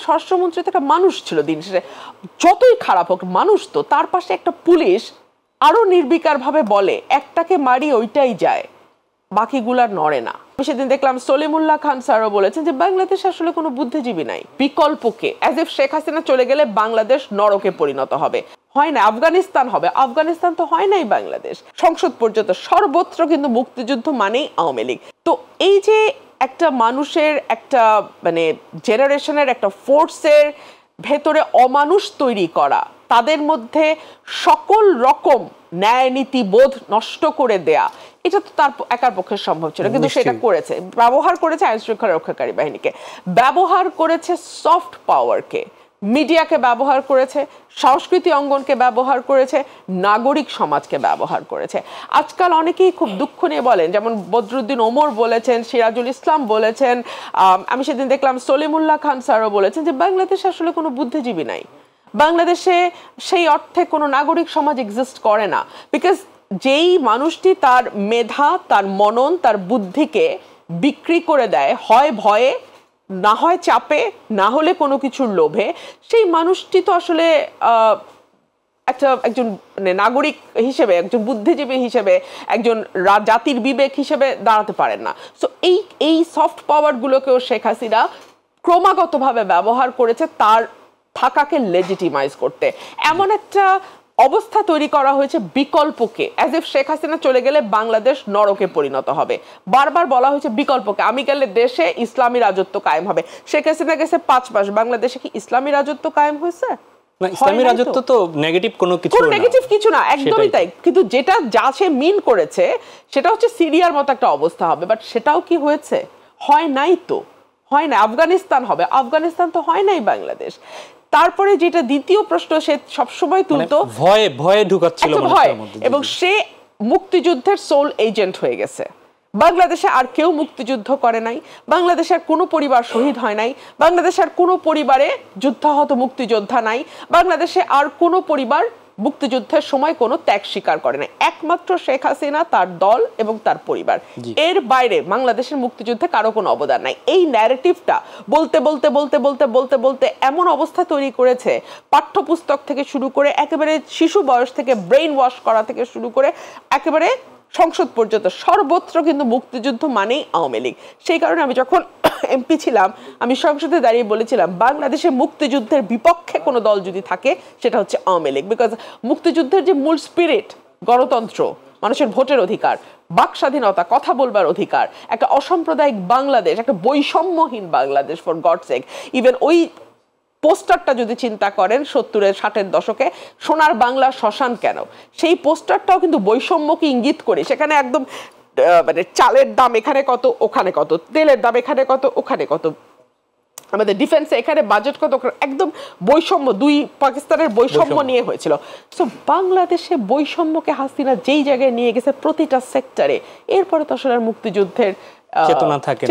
স্বরাষ্ট্রমন্ত্রী তো একটা মানুষ ছিল, দিন শেষে যতই খারাপ হোক মানুষ তো, তার পাশে একটা পুলিশ আরো নির্বিকার ভাবে বলে একটাকে মারি ওইটাই যায়, বাকিগুলার নড়ে না। সেদিন দেখলাম সলিমুল্লাহ খান স্যারও বলেছেন যে বাংলাদেশে আসলে কোনো বুদ্ধিজীবী নাই, বিকল্পকে, অ্যাজ ইফ শেখ হাসিনা চলে গেলে বাংলাদেশ নরকে পরিণত হবে। হয় না, আফগানিস্তান হবে, আফগানিস্তান তো হয় নাই বাংলাদেশ। সংসদ পর্যন্ত সর্বত্র কিন্তু মুক্তিযুদ্ধ মানেই আওয়ামী লীগ। তো এই যে একটা মানুষের একটা মানে জেনারেশনের একটা ফোর্সের ভেতরে অমানুষ তৈরি করা, তাদের মধ্যে সকল রকম ন্যায় নীতি বোধ নষ্ট করে দেয়া, এটা তো তার একার পক্ষে সম্ভব ছিল, কিন্তু সেটা করেছে, ব্যবহার করেছে আইন শৃঙ্খলা রক্ষাকারী বাহিনীকে, ব্যবহার করেছে সফট পাওয়ারকে, মিডিয়াকে ব্যবহার করেছে, সংস্কৃতি অঙ্গনকে ব্যবহার করেছে, নাগরিক সমাজকে ব্যবহার করেছে। আজকাল অনেকেই খুব দুঃখ নিয়ে বলেন, যেমন বদরুদ্দিন ওমর বলেছেন, সিরাজুল ইসলাম বলেছেন, আমি সেদিন দেখলাম সলিমুল্লাহ খান স্যারও বলেছেন যে বাংলাদেশে আসলে কোনো বুদ্ধিজীবী নাই, বাংলাদেশে সেই অর্থে কোনো নাগরিক সমাজ এক্সিস্ট করে না। বিকজ যেই মানুষটি তার মেধা, তার মনন, তার বুদ্ধিকে বিক্রি করে দেয়, হয় ভয়ে, না হয় চাপে, না হলে কোনো কিছুর লোভে, সেই মানুষটি তো আসলে একজন মানে নাগরিক হিসেবে, একজন বুদ্ধিজীবী হিসেবে, একজন জাতির বিবেক হিসেবে দাঁড়াতে পারেন না। সো এই সফট পাওয়ারগুলোকেও শেখ হাসিনা ক্রমাগতভাবে ব্যবহার করেছে তার থাকাকে লেজিটিমাইজ করতে। এমন একটা অবস্থা তৈরি করা হয়েছে বিকল্পকে, অ্যাজ ইফ শেখ হাসিনা চলে গেলে বাংলাদেশ নরকে পরিণত হবে। বারবার বলা হয়েছে বিকল্পকে, আমি গেলে দেশে ইসলামী রাজত্ব কায়েম হবে। শেখ হাসিনা গেছে 5 মাস, বাংলাদেশে কি ইসলামী রাজত্ব কায়েম হয়েছে? না, ইসলামী রাজত্ব তো নেগেটিভ কোনো কিছু না, নেগেটিভ কিছু না, একদমই তাই। কিন্তু যেটা যা সে মিন করেছে সেটা হচ্ছে সিরিয়ার মতো একটা অবস্থা হবে, বাট সেটাও কি হয়েছে? হয় নাই তো, হয় না। আফগানিস্তান হবে, আফগানিস্তান তো হয় নাই বাংলাদেশ। তারপরে যেটা দ্বিতীয় প্রশ্ন সে সবসময় তুলতো, ভয়ে ভয়ে ঢুকাচ্ছিল মানুষের মধ্যে, এবং সে মুক্তিযুদ্ধের সোল এজেন্ট হয়ে গেছে। বাংলাদেশে আর কেউ মুক্তিযুদ্ধ করে নাই, বাংলাদেশের কোনো পরিবার শহীদ হয় নাই, বাংলাদেশের কোনো পরিবারে যুদ্ধাহত মুক্তিযোদ্ধা নাই, বাংলাদেশে আর কোনো পরিবার মুক্তিযুদ্ধের সময় কোনো ত্যাগ স্বীকার করে নাই, একমাত্র শেখ হাসিনা, তার দল এবং তার পরিবার। এর বাইরে বাংলাদেশের মুক্তিযুদ্ধে কারো কোনো অবদান নাই। এই ন্যারেটিভটা বলতে বলতে বলতে বলতে বলতে বলতে এমন অবস্থা তৈরি করেছে, পাঠ্যপুস্তক থেকে শুরু করে একেবারে শিশু বয়স থেকে ব্রেইন ওয়াশ করা থেকে শুরু করে একেবারে সংসদ পর্যন্ত সর্বত্র কিন্তু মুক্তিযুদ্ধ মানেই আওয়ামী লীগ। সেই কারণে আমি যখন এমপি ছিলাম, আমি সংসদে দাঁড়িয়ে বলেছিলাম বাংলাদেশে মুক্তিযুদ্ধের বিপক্ষে কোনো দল যদি থাকে সেটা হচ্ছে আওয়ামী লীগ। বিকজ মুক্তিযুদ্ধের যে মূল স্পিরিট, গণতন্ত্র, মানুষের ভোটের অধিকার, বাক স্বাধীনতা, কথা বলবার অধিকার, একটা অসাম্প্রদায়িক বাংলাদেশ, একটা বৈষম্যহীন Bangladesh, for God sake. Even ওই পোস্টারটা যদি চিন্তা করেন 70-60 দশকে, সোনার বাংলা শ্মশান কেন, সেই পোস্টারটাও কিন্তু বৈষম্যকে ইঙ্গিত করে। সেখানে একদম মানে চালের দাম এখানে কত, ওখানে কত, তেলের দাম এখানে কত, ওখানে কত, আমাদের ডিফেন্সে এখানে বাজেট কত, একদম বৈষম্য, দুই পাকিস্তানের বৈষম্য নিয়ে হয়েছিল। সো বাংলাদেশে বৈষম্যকে হাসিনা যেই জায়গায় নিয়ে গেছে প্রতিটা সেক্টরে, এরপরে তো আসলে মুক্তিযুদ্ধের চেতনা থাকে।